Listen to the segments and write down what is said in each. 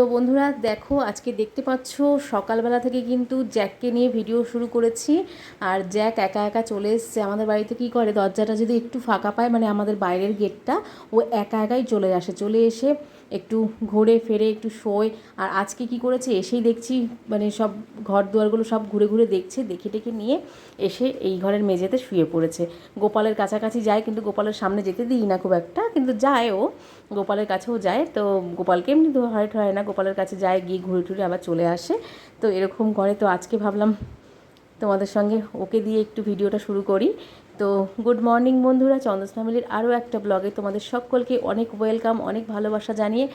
তো বন্ধুরা দেখো, আজকে দেখতে পাচ্ছ সকালবেলা থেকে কিন্তু জ্যাককে নিয়ে ভিডিও শুরু করেছি। আর জ্যাক একা একা চলে এসছে আমাদের বাড়িতে। কী করে, দরজাটা যদি একটু ফাঁকা পায়, মানে আমাদের বাইরের গেটটা, ও একা একাই চলে আসে। চলে এসে একটু ঘোরে ফেরে, একটু শোয়। আর আজকে কি করেছে, এসেই দেখছি মানে সব ঘর দুয়ারগুলো সব ঘুরে ঘুরে দেখছে, দেখে টেকে নিয়ে এসে এই ঘরের মেঝেতে শুয়ে পড়েছে। গোপালের কাছাকাছি যায়, কিন্তু গোপালের সামনে যেতে দিই না খুব একটা, কিন্তু যায় ও, গোপালের কাছেও যায়। তো গোপালকে এমনি ধরে ঠয় না, গোপালের কাছে যায়, গিয়ে ঘুরে টুরে আবার চলে আসে। তো এরকম করে। তো আজকে ভাবলাম তোমাদের সঙ্গে ওকে দিয়ে একটু ভিডিওটা শুরু করি। তো গুড মর্নিং বন্ধুরা, চন্দস ফ্যামিলির আরও একটা ব্লগে তোমাদের সকলকে অনেক ওয়েলকাম, অনেক ভালোবাসা জানিয়ে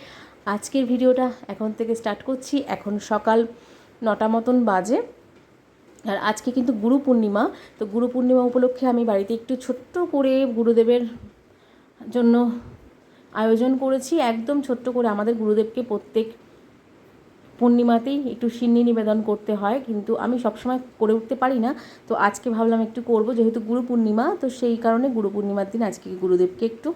আজকের ভিডিওটা এখন থেকে স্টার্ট করছি। এখন সকাল 9টা মতন বাজে। আর আজকে কিন্তু গুরু পূর্ণিমা। তো গুরু পূর্ণিমা উপলক্ষে আমি বাড়িতে একটু ছোট্ট করে গুরুদেবের জন্য আয়োজন করেছি। একদম ছোট্ট করে। আমাদের গুরুদেবকে প্রত্যেক পূর্ণিমাতেই একটু সিন্নি নিবেদন করতে হয়, কিন্তু আমি সবসময় করে উঠতে পারি না। তো আজকে ভাবলাম একটু করব, যেহেতু গুরু পূর্ণিমা, তো সেই কারণে গুরু পূর্ণিমার দিন আজকে গুরুদেবকে একটু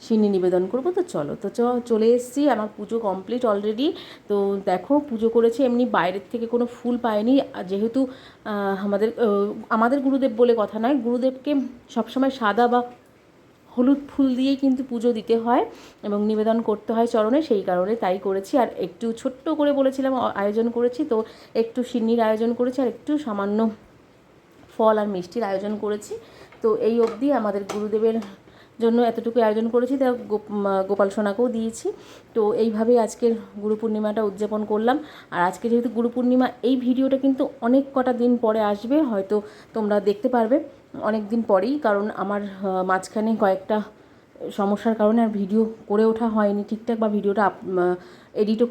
সিন্নি নিবেদন করব। তো চলো, তো চলে এসেছি। আমার পুজো কমপ্লিট অলরেডি। তো দেখো, পুজো করেছি এমনি, বাইরের থেকে কোনো ফুল পাইনি। যেহেতু আমাদের গুরুদেব বলে কথা নয়, গুরুদেবকে সবসময় সাদা বা হলুদ ফুল দিয়েই কিন্তু পুজো দিতে হয় এবং নিবেদন করতে হয় চরণে, সেই কারণে তাই করেছি। আর একটু ছোট্ট করে বলেছিলাম আয়োজন করেছি, তো একটু সিন্নির আয়োজন করেছি, আর একটু সামান্য ফল আর মিষ্টির আয়োজন করেছি। তো এই অবধি আমাদের গুরুদেবের জন্য এতটুকু আয়োজন করেছি, তা গোপাল সোনাকেও দিয়েছি। তো এইভাবেই আজকের গুরু পূর্ণিমাটা উদযাপন করলাম। আর আজকে যেহেতু গুরু পূর্ণিমা, এই ভিডিওটা কিন্তু অনেক কটা দিন পরে আসবে, হয়তো তোমরা দেখতে পারবে অনেক দিন পরেই, কারণ আমার মাঝখানে কয়েকটা সমস্যার কারণে আর ভিডিও করে ওঠা হয়নি ঠিকঠাক, বা ভিডিওটা এডিটও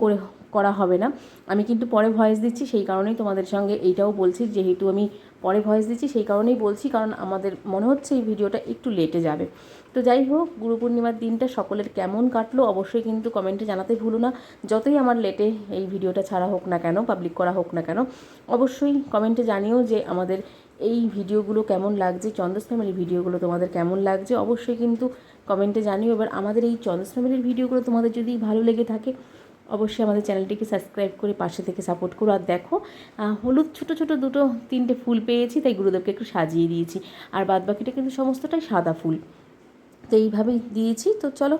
করা হবে না। আমি কিন্তু পরে ভয়েস দিচ্ছি, সেই কারণেই তোমাদের সঙ্গে এইটাও বলছি, যেহেতু আমি পরে ভয়েস দিচ্ছি সেই কারণেই বলছি, কারণ আমাদের মনে হচ্ছে এই ভিডিওটা একটু লেটে যাবে। তো যাই হোক, গুরু পূর্ণিমার দিনটা সকলের কেমন কাটলো অবশ্যই কিন্তু কমেন্টে জানাতে ভুলো না। যতই আমার লেটে এই ভিডিওটা ছাড়া হোক না কেন, পাবলিক করা হোক না কেন, অবশ্যই কমেন্টে জানিও যে আমাদের এই ভিডিওগুলো কেমন লাগছে, চন্দস ফ্যামিলির ভিডিওগুলো তোমাদের কেমন লাগছে, অবশ্যই কিন্তু কমেন্টে জানিও। এবার আমাদের এই চন্দস ফ্যামিলির ভিডিওগুলো তোমাদের যদি ভালো লেগে থাকে, অবশ্যই আমাদের চ্যানেলটিকে সাবস্ক্রাইব করে পাশে থেকে সাপোর্ট করো। আর দেখো, হলুদ ছোটো ছোটো 2-3টে ফুল পেয়েছি, তাই গুরুদেবকে একটু সাজিয়ে দিয়েছি। আর বাদবাকিটা কিন্তু সমস্তটাই সাদা ফুল। তো এইভাবেই দিয়েছি। তো চলো,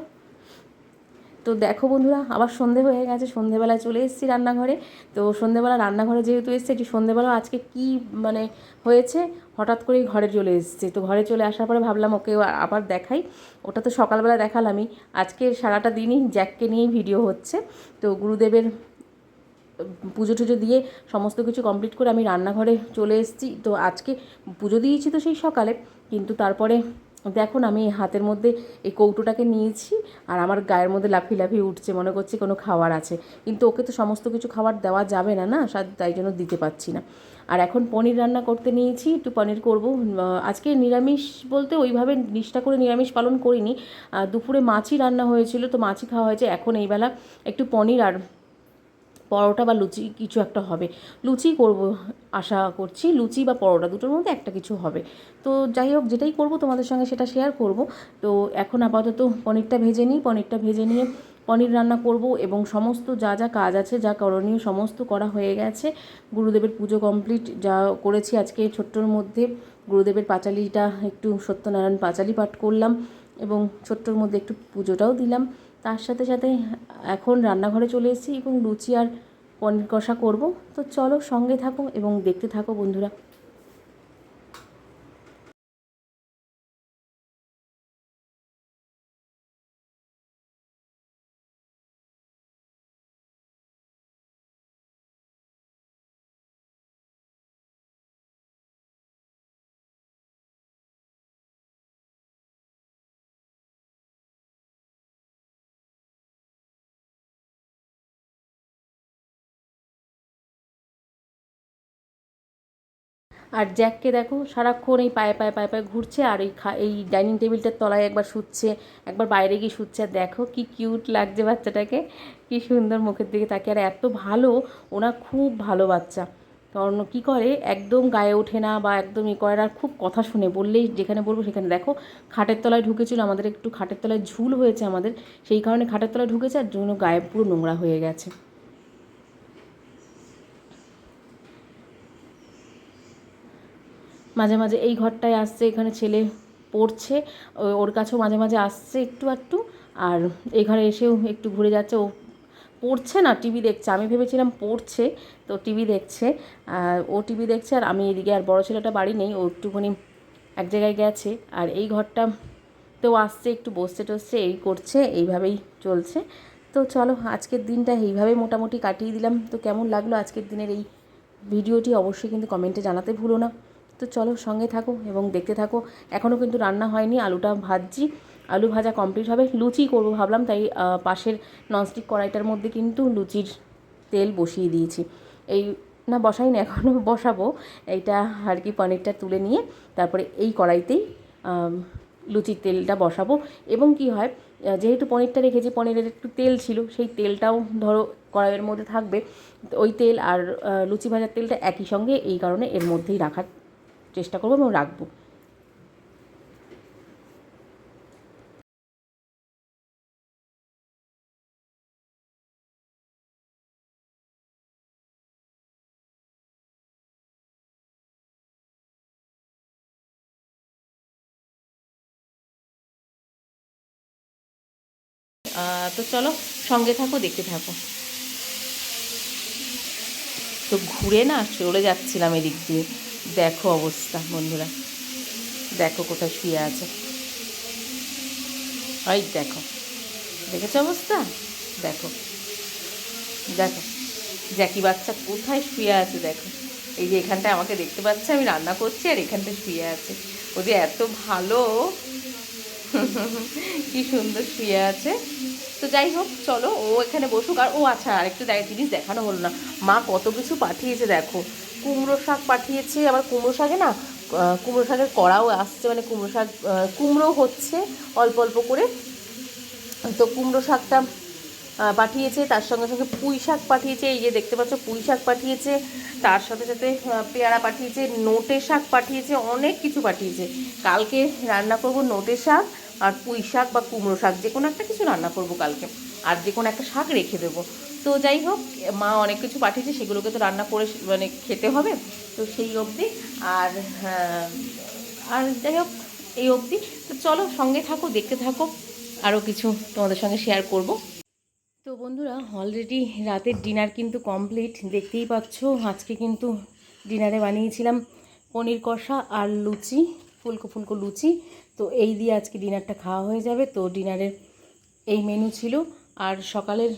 তো দেখো বন্ধুরা, আবার সন্ধে হয়ে গেছে। সন্ধেবেলায় চলে এসেছি রান্নাঘরে। তো সন্ধেবেলা রান্নাঘরে যেহেতু এসেছে, একটু সন্ধেবেলা আজকে কি মানে হয়েছে, হঠাৎ করেই ঘরে চলে এসেছে। তো ঘরে চলে আসার পরে ভাবলাম ওকে আবার দেখাই। ওটা তো সকালবেলা দেখালামই, আজকে সারাটা দিনই জ্যাককে নিয়েই ভিডিও হচ্ছে। তো গুরুদেবের পুজো টুজো দিয়ে সমস্ত কিছু কমপ্লিট করে আমি রান্নাঘরে চলে এসেছি। তো আজকে পুজো দিয়েছি তো সেই সকালে, কিন্তু তারপরে দেখো না, আমি হাতের মধ্যে এই কৌটোটাকে নিয়েছি, আর আমার গায়ের মধ্যে লাফিয়ে লাফিয়ে উঠছে, মনে করছি কোনো খাবার আছে, কিন্তু ওকে তো সমস্ত কিছু খাবার দেওয়া যাবে না, তাই জন্য দিতে পারছি না। আর এখন পনির রান্না করতে নিয়েছি, একটু পনির করব। আজকে নিরামিষ বলতে ওইভাবে নিষ্ঠা করে নিরামিষ পালন করিনি। দুপুরে মাছই রান্না হয়েছিল, তো মাছই খাওয়া হয়েছে। এখন এইবেলা একটু পনির আর পরোটা বা লুচি কিছু একটা হবে। লুচি করব আশা করছি, লুচি বা পরোটা দুটোর মধ্যে একটা কিছু হবে। তো যাই হোক, যেটাই করব তোমাদের সঙ্গে সেটা শেয়ার করব। তো এখন আপাতত পনিরটা ভেজে নিই। পনিরটা ভেজে নিয়ে পনির রান্না করব, এবং সমস্ত যা যা কাজ আছে, যা করণীয় সমস্ত করা হয়ে গেছে। গুরুদেবের পুজো কমপ্লিট যা করেছি আজকে ছোট্টর মধ্যে, গুরুদেবের পাঁচালিটা একটু সত্যনারায়ণ পাঁচালি পাঠ করলাম, এবং ছোট্টর মধ্যে একটু পুজোটাও দিলাম। তার সাথে সাথে এখন রান্নাঘরে চলে এসেছি এবং লুচি আর পনির কষা করব। তো চলো, সঙ্গে থাকো এবং দেখতে থাকো বন্ধুরা। আর জ্যাককে দেখো, সারাক্ষণ এই পায়ে পায়ে পায়ে পায়ে ঘুরছে, আর এই ডাইনিং টেবিলটার তলায় একবার শুচ্ছে, একবার বাইরে গিয়ে শুচ্ছে। আর দেখো কি কিউট লাগছে বাচ্চাটাকে, কি সুন্দর মুখের দিকে তাকিয়ে। আর এত ভালো, ওনা খুব ভালো বাচ্চা। কারণ কী করে, একদম গায়ে ওঠে না বা একদম করে না, খুব কথা শুনে, বললেই যেখানে বলবো সেখানে। দেখো, খাটের তলায় ঢুকেছিল, আমাদের একটু খাটের তলায় ঝুল হয়েছে আমাদের, সেই কারণে খাটের তলায় ঢুকেছে, আর জন্য গায়ে পুরো নোংরা হয়ে গেছে। মাঝে মাঝে এই ঘরটায় আসছে, এখানে ছেলে পড়ছে, ওর কাছেও মাঝে মাঝে আসছে একটু একটু, আর এই ঘরে এসেও একটু ঘুরে যাচ্ছে। ও পড়ছে না, টিভি দেখছে। আমি ভেবেছিলাম পড়ছে, তো টিভি দেখছে। ও টিভি দেখছে আর আমি এদিকে, আর বড় ছেলেটা বাড়ি নেই, ও একটুখানি এক জায়গায় গেছে। আর এই ঘরটা তো আসছে, একটু বসছে টসছে, এই করছে, এইভাবেই চলছে। তো চলো আজকের দিনটা এইভাবেই মোটামুটি কাটিয়ে দিলাম। তো কেমন লাগলো আজকের দিনের এই ভিডিওটি অবশ্যই কিন্তু কমেন্টে জানাতে ভুলো না। তো চলো সঙ্গে থাকো এবং দেখতে থাকো। এখনও কিন্তু রান্না হয়নি, আলুটা ভাজছি, আলু ভাজা কমপ্লিট হবে। লুচি করবো ভাবলাম, তাই পাশের ননস্টিক কড়াইটার মধ্যে কিন্তু লুচির তেল বসিয়ে দিয়েছি। এই না, বসাইনি, এখনও বসাবো। এইটা আর কি পনিরটা তুলে নিয়ে তারপরে এই কড়াইতেই লুচির তেলটা বসাবো। এবং কি হয়, যেহেতু পনিরটা রেখেছি, পনিরের একটু তেল ছিল, সেই তেলটাও ধরো কড়াইয়ের মধ্যে থাকবে। ওই তেল আর লুচি ভাজার তেলটা একই সঙ্গে, এই কারণে এর মধ্যেই রাখার চেষ্টা করবো এবং রাখবো। তো চলো সঙ্গে থাকো, দেখতে থাকো। তো ঘুরে না চলে যাচ্ছিলাম এদিক দিয়ে, দেখো অবস্থা বন্ধুরা, দেখো কোথায় শুয়ে আছে, ওই দেখো, দেখেছো অবস্থা, দেখো দেখো জ্যাকি বাচ্চা কোথায় শুয়ে আছে দেখো। এই যে এখানটায় আমাকে দেখতে পাচ্ছে, আমি রান্না করছি, আর এখানটায় শুয়ে আছে। ও যে এত ভালো, কি সুন্দর শুয়ে আছে। তো যাই হোক চলো, ও এখানে বসুক। আর ও আচ্ছা, আরেকটু জিনিস দেখানো হলো না, মা কত কিছু পাঠিয়েছে দেখো। কুমড়ো শাক পাঠিয়েছে, আবার কুমড়ো শাকে না, কুমড়ো শাকের কড়াও আসছে, মানে কুমড়ো শাক, কুমড়ো হচ্ছে অল্প অল্প করে। তো কুমড়ো শাকটা পাঠিয়েছে, তার সঙ্গে সঙ্গে পুঁই শাক পাঠিয়েছে, এই যে দেখতে পাচ্ছ পুঁই শাক পাঠিয়েছে, তার সাথে সাথে পেয়ারা পাঠিয়েছে, নোটে শাক পাঠিয়েছে, অনেক কিছু পাঠিয়েছে। কালকে রান্না করব নোটে শাক আর পুঁই শাক বা কুমড়ো শাক, যে কোনো একটা কিছু রান্না করব কালকে, আর যে কোনো একটা শাক রেখে দেবো। তো যাই হোক, মা অনেক কিছু পাঠিয়েছে, সেগুলোকে তো রান্না করে মানে খেতে হবে, তো সেই অবধি। আর আর যাই হোক, এই অবধি। তো চলো সঙ্গে থাকো, দেখতে থাকো, আরও কিছু তোমাদের সঙ্গে শেয়ার করব। তো বন্ধুরা, অলরেডি রাতের ডিনার কিন্তু কমপ্লিট, দেখতেই পাচ্ছ। আজকে কিন্তু ডিনারে বানিয়েছিলাম পনির কষা আর লুচি, ফুলকো ফুলকো লুচি। তো এই দিয়ে আজকে ডিনারটা খাওয়া হয়ে যাবে। তো ডিনারের এই মেনু ছিল, আর সকালের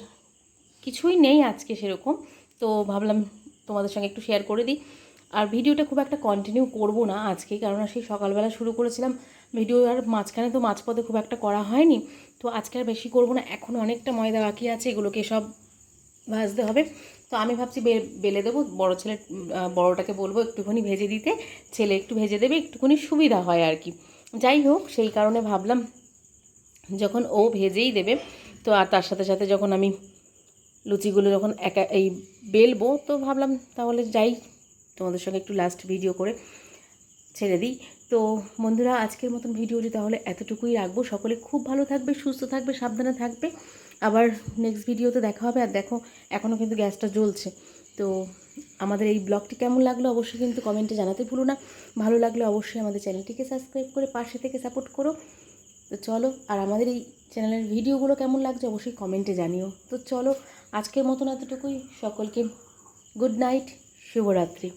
কিছুই নেই আজকে সেরকম। তো ভাবলাম তোমাদের সঙ্গে একটু শেয়ার করে দিই। আর ভিডিওটা খুব একটা কন্টিনিউ করব না আজকে, কারণ সেই সকালবেলা শুরু করেছিলাম ভিডিও, আর মাঝখানে তো মাঝপথে খুব একটা করা হয়নি। তো আজকে আর বেশি করব না, এখন অনেকটা ময়দা বাকি আছে, এগুলোকে সব ভাজতে হবে। তো আমি ভাবছি বেলে দেবো, বড় ছেলে, বড়টাকে বলবো একটুখানি ভেজে দিতে, ছেলে একটু ভেজে দেবে, একটুখানি সুবিধা হয় আর কি। যাই হোক, সেই কারণে ভাবলাম যখন ও ভেজেই দেবে, তো আর তার সাথে সাথে যখন আমি লুচিগুলো যখন একা এই বেলবো, তো ভাবলাম তাহলে যাই, তোমাদের সঙ্গে একটু লাস্ট ভিডিও করে ছেড়ে দিই। তো বন্ধুরা, আজকের মতন ভিডিওটি তাহলে এতটুকুই রাখবো। সকলে খুব ভালো থাকবে, সুস্থ থাকবে, সাবধানে থাকবে। আবার নেক্সট ভিডিওতে দেখা হবে। আর দেখো, এখনও কিন্তু গ্যাসটা জ্বলছে। তো আমাদের এই ব্লগটি কেমন লাগলো অবশ্যই কিন্তু কমেন্টে জানাতে ভুলো না। ভালো লাগলে অবশ্যই আমাদের চ্যানেলটিকে সাবস্ক্রাইব করে পাশে থেকে সাপোর্ট করো। তো চলো, আর আমাদের এই চ্যানেলের ভিডিওগুলো কেমন লাগছে অবশ্যই কমেন্টে জানিও। তো চলো, আজকের মতন এতটুকুই। সকলকে গুড নাইট, শুভরাত্রি।